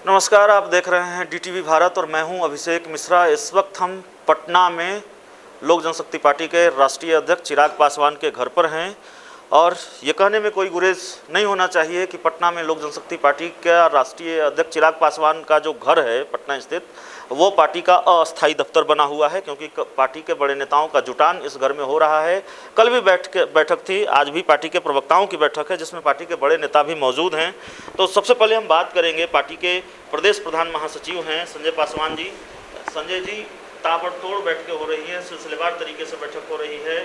नमस्कार, आप देख रहे हैं डीटीवी भारत और मैं हूं अभिषेक मिश्रा। इस वक्त हम पटना में लोक जनशक्ति पार्टी के राष्ट्रीय अध्यक्ष चिराग पासवान के घर पर हैं और ये कहने में कोई गुरेज नहीं होना चाहिए कि पटना में लोक जनशक्ति पार्टी का राष्ट्रीय अध्यक्ष चिराग पासवान का जो घर है पटना स्थित, वो पार्टी का अस्थायी दफ्तर बना हुआ है, क्योंकि पार्टी के बड़े नेताओं का जुटान इस घर में हो रहा है। कल भी बैठक थी, आज भी पार्टी के प्रवक्ताओं की बैठक है जिसमें पार्टी के बड़े नेता भी मौजूद हैं। तो सबसे पहले हम बात करेंगे, पार्टी के प्रदेश प्रधान महासचिव हैं संजय पासवान जी। संजय जी, ताबड़तोड़ बैठकें हो रही हैं, सिलसिलेवार तरीके से बैठक हो रही है,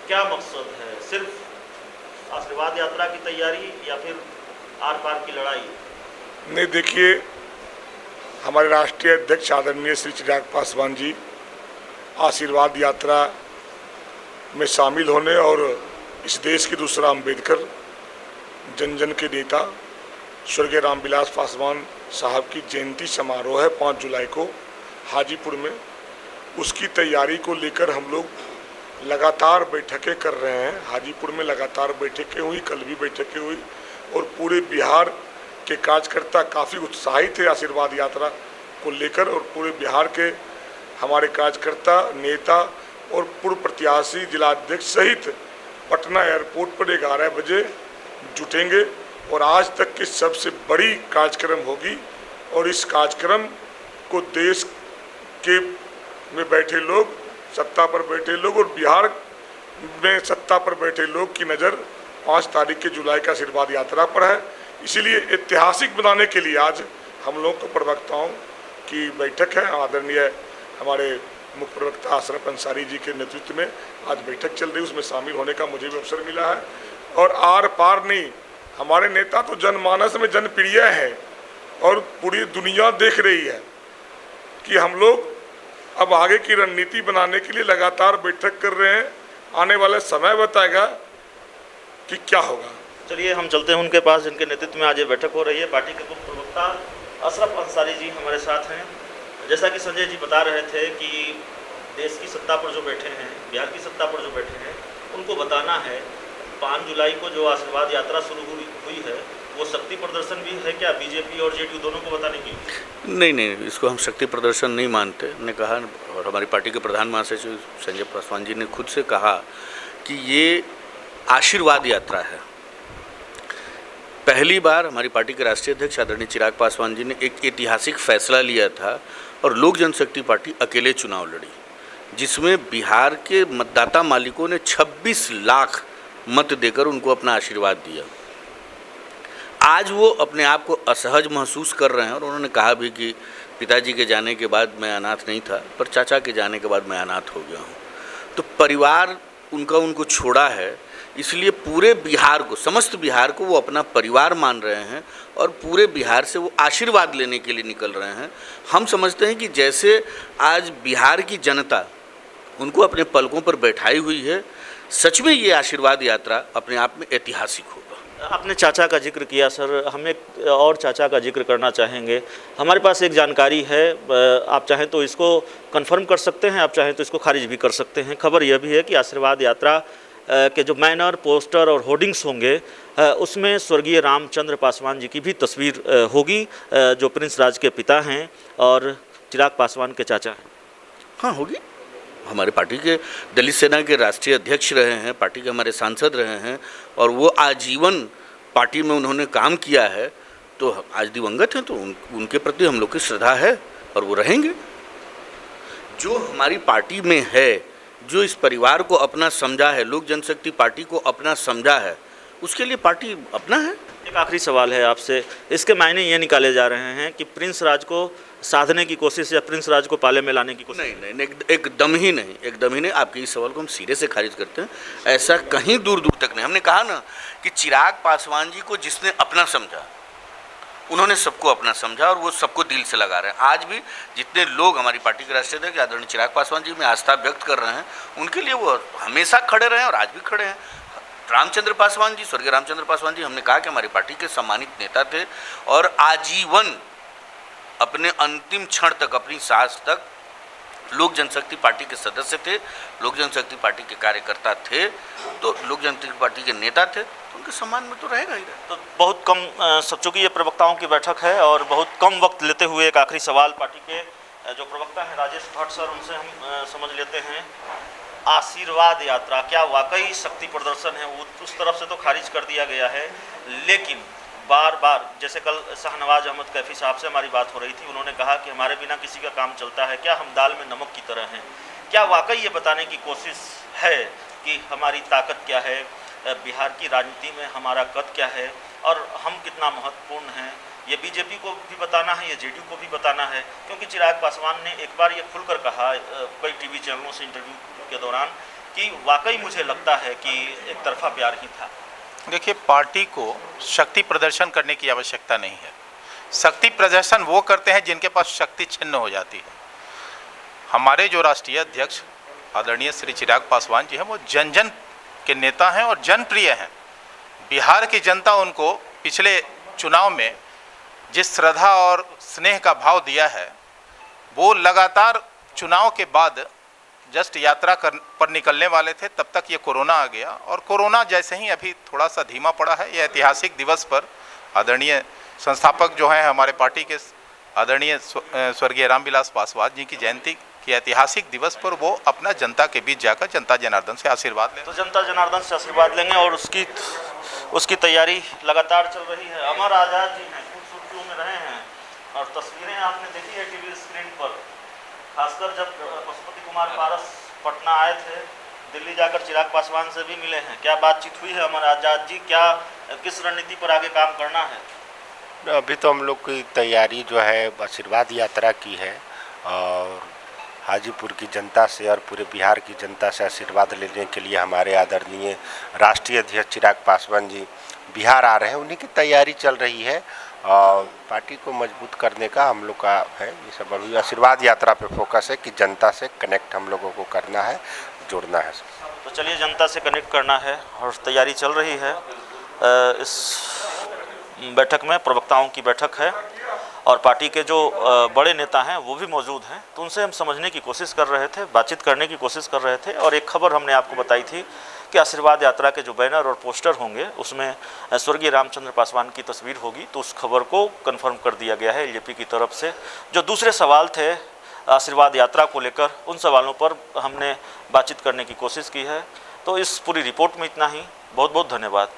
क्या मकसद है? सिर्फ आशीर्वाद यात्रा की तैयारी या फिर आर पार की लड़ाई? नहीं, देखिए, हमारे राष्ट्रीय अध्यक्ष आदरणीय श्री चिराग पासवान जी आशीर्वाद यात्रा में शामिल होने और इस देश के दूसरा अम्बेडकर, जन जन के नेता स्वर्गीय रामविलास पासवान साहब की जयंती समारोह है 5 जुलाई को हाजीपुर में। उसकी तैयारी को लेकर हम लोग लगातार बैठकें कर रहे हैं। हाजीपुर में लगातार बैठकें हुई, कल भी बैठकें हुई और पूरे बिहार के कार्यकर्ता काफ़ी उत्साहित थे आशीर्वाद यात्रा को लेकर। और पूरे बिहार के हमारे कार्यकर्ता, नेता और पूर्व प्रत्याशी, जिलाध्यक्ष सहित पटना एयरपोर्ट पर 11 बजे जुटेंगे और आज तक की सबसे बड़ी कार्यक्रम होगी। और इस कार्यक्रम को देश के में बैठे लोग, सत्ता पर बैठे लोग और बिहार में सत्ता पर बैठे लोग की नज़र 5 तारीख के जुलाई का आशीर्वाद यात्रा पर है। इसीलिए ऐतिहासिक बनाने के लिए आज हम लोग को प्रवक्ताओं की बैठक है। आदरणीय हमारे मुख्य प्रवक्ता अशरफ अंसारी जी के नेतृत्व में आज बैठक चल रही है, उसमें शामिल होने का मुझे भी अवसर मिला है। और आर पार नहीं, हमारे नेता तो जनमानस में जनप्रिय है और पूरी दुनिया देख रही है कि हम लोग अब आगे की रणनीति बनाने के लिए लगातार बैठक कर रहे हैं। आने वाला समय बताएगा कि क्या होगा। चलिए हम चलते हैं उनके पास जिनके नेतृत्व में आज ये बैठक हो रही है। पार्टी के मुख्य प्रवक्ता अशरफ अंसारी जी हमारे साथ हैं। जैसा कि संजय जी बता रहे थे कि देश की सत्ता पर जो बैठे हैं, बिहार की सत्ता पर जो बैठे हैं, उनको बताना है 5 जुलाई को जो आशीर्वाद यात्रा शुरू हुई है वो शक्ति प्रदर्शन भी है क्या? बीजेपी और जेडीयू दोनों को बताने की? नहीं, इसको हम शक्ति प्रदर्शन नहीं मानते। ने कहा, और हमारी पार्टी के प्रधान महासचिव संजय पासवान जी ने खुद से कहा कि ये आशीर्वाद यात्रा है। पहली बार हमारी पार्टी के राष्ट्रीय अध्यक्ष आदरणीय चिराग पासवान जी ने एक ऐतिहासिक फैसला लिया था और लोक जनशक्ति पार्टी अकेले चुनाव लड़ी, जिसमें बिहार के मतदाता मालिकों ने 26 लाख मत देकर उनको अपना आशीर्वाद दिया। आज वो अपने आप को असहज महसूस कर रहे हैं और उन्होंने कहा भी कि पिताजी के जाने के बाद मैं अनाथ नहीं था, पर चाचा के जाने के बाद मैं अनाथ हो गया हूँ। तो परिवार उनको छोड़ा है, इसलिए पूरे बिहार को, समस्त बिहार को वो अपना परिवार मान रहे हैं और पूरे बिहार से वो आशीर्वाद लेने के लिए निकल रहे हैं। हम समझते हैं कि जैसे आज बिहार की जनता उनको अपने पलकों पर बैठाई हुई है, सच में ये आशीर्वाद यात्रा अपने आप में ऐतिहासिक होगा। आपने चाचा का जिक्र किया सर, हम एक और चाचा का जिक्र करना चाहेंगे। हमारे पास एक जानकारी है, आप चाहें तो इसको कंफर्म कर सकते हैं, आप चाहें तो इसको खारिज भी कर सकते हैं। खबर यह भी है कि आशीर्वाद यात्रा के जो बैनर, पोस्टर और होर्डिंग्स होंगे उसमें स्वर्गीय रामचंद्र पासवान जी की भी तस्वीर होगी, जो प्रिंस राज के पिता हैं और चिराग पासवान के चाचा हैं। हाँ, होगी। हमारे पार्टी के दलित सेना के राष्ट्रीय अध्यक्ष रहे हैं, पार्टी के हमारे सांसद रहे हैं और वो आजीवन पार्टी में उन्होंने काम किया है, तो आज दिवंगत हैं, तो उनके प्रति हम लोग की श्रद्धा है और वो रहेंगे। जो हमारी पार्टी में है, जो इस परिवार को अपना समझा है, लोक जनशक्ति पार्टी को अपना समझा है, उसके लिए पार्टी अपना है। एक आखिरी सवाल है आपसे, इसके मायने ये निकाले जा रहे हैं कि प्रिंस राज को साधने की कोशिश या प्रिंस राज को पाले में लाने की कोशिश? नहीं, एकदम ही नहीं। आपके इस सवाल को हम सिरे से खारिज करते हैं। ऐसा कहीं दूर तक नहीं। हमने कहा ना कि चिराग पासवान जी को जिसने अपना समझा, उन्होंने सबको अपना समझा और वो सबको दिल से लगा रहे हैं। आज भी जितने लोग हमारी पार्टी के राष्ट्रीय अध्यक्ष आदरणीय चिराग पासवान जी में आस्था व्यक्त कर रहे हैं, उनके लिए वो हमेशा खड़े रहे और आज भी खड़े हैं। रामचंद्र पासवान जी, स्वर्गीय रामचंद्र पासवान जी, हमने कहा कि हमारी पार्टी के सम्मानित नेता थे और आजीवन अपने अंतिम क्षण तक, अपनी सांस तक लोक जनशक्ति पार्टी के सदस्य थे, लोक जनशक्ति पार्टी के कार्यकर्ता थे, तो लोक जनशक्ति पार्टी के नेता थे, तो उनके सम्मान में तो रहेगा ही। तो बहुत कम चूँकि ये प्रवक्ताओं की बैठक है और बहुत कम वक्त लेते हुए एक आखिरी सवाल पार्टी के जो प्रवक्ता हैं राजेश भट्ट सर, उनसे हम समझ लेते हैं। आशीर्वाद यात्रा क्या वाकई शक्ति प्रदर्शन है? उस तरफ से तो खारिज कर दिया गया है, लेकिन बार बार जैसे कल शाहनवाज अहमद कैफी साहब से हमारी बात हो रही थी, उन्होंने कहा कि हमारे बिना किसी का काम चलता है क्या, हम दाल में नमक की तरह हैं। क्या वाकई ये बताने की कोशिश है कि हमारी ताकत क्या है, बिहार की राजनीति में हमारा कद क्या है और हम कितना महत्वपूर्ण हैं? ये बीजेपी को भी बताना है, ये जेडीयू को भी बताना है, क्योंकि चिराग पासवान ने एक बार ये खुलकर कहा कई टीवी चैनलों से इंटरव्यू के दौरान कि वाकई मुझे लगता है कि एक तरफा प्यार ही था। देखिए, पार्टी को शक्ति प्रदर्शन करने की आवश्यकता नहीं है। शक्ति प्रदर्शन वो करते हैं जिनके पास शक्ति छिन्न हो जाती है। हमारे जो राष्ट्रीय अध्यक्ष आदरणीय श्री चिराग पासवान जी हैं, वो जन जन के नेता हैं और जनप्रिय हैं। बिहार की जनता उनको पिछले चुनाव में जिस श्रद्धा और स्नेह का भाव दिया है, वो लगातार चुनाव के बाद जस्ट यात्रा पर निकलने वाले थे, तब तक ये कोरोना आ गया और कोरोना जैसे ही अभी थोड़ा सा धीमा पड़ा है, ये ऐतिहासिक दिवस पर आदरणीय संस्थापक जो हैं हमारे पार्टी के आदरणीय स्वर्गीय रामविलास पासवान जी की जयंती के ऐतिहासिक दिवस पर वो अपना जनता के बीच जाकर जनता जनार्दन से आशीर्वाद लें। तो जनता जनार्दन से आशीर्वाद लेंगे और उसकी तैयारी लगातार चल रही है। अमर आज़ाद जी हैं, खूब सुर्खियों में रहे हैं और तस्वीरें आपने देखी है टीवी स्क्रीन पर, खासकर जब पशुपति कुमार पारस पटना आए थे, दिल्ली जाकर चिराग पासवान से भी मिले हैं। क्या बातचीत हुई है अमर आज़ाद जी? क्या किस रणनीति पर आगे काम करना है? अभी तो हम लोग की तैयारी जो है आशीर्वाद यात्रा की है और हाजीपुर की जनता से और पूरे बिहार की जनता से आशीर्वाद लेने के लिए हमारे आदरणीय राष्ट्रीय अध्यक्ष चिराग पासवान जी बिहार आ रहे हैं। उन्हीं की तैयारी चल रही है और पार्टी को मजबूत करने का हम लोग का है। ये सब अभी आशीर्वाद यात्रा पे फोकस है कि जनता से कनेक्ट हम लोगों को करना है, जोड़ना है। तो चलिए, जनता से कनेक्ट करना है और तैयारी चल रही है। इस बैठक में प्रवक्ताओं की बैठक है और पार्टी के जो बड़े नेता हैं वो भी मौजूद हैं, तो उनसे हम समझने की कोशिश कर रहे थे, बातचीत करने की कोशिश कर रहे थे। और एक खबर हमने आपको बताई थी कि आशीर्वाद यात्रा के जो बैनर और पोस्टर होंगे उसमें स्वर्गीय रामचंद्र पासवान की तस्वीर होगी, तो उस खबर को कंफर्म कर दिया गया है एलजेपी की तरफ से। जो दूसरे सवाल थे आशीर्वाद यात्रा को लेकर, उन सवालों पर हमने बातचीत करने की कोशिश की है। तो इस पूरी रिपोर्ट में इतना ही। बहुत बहुत धन्यवाद।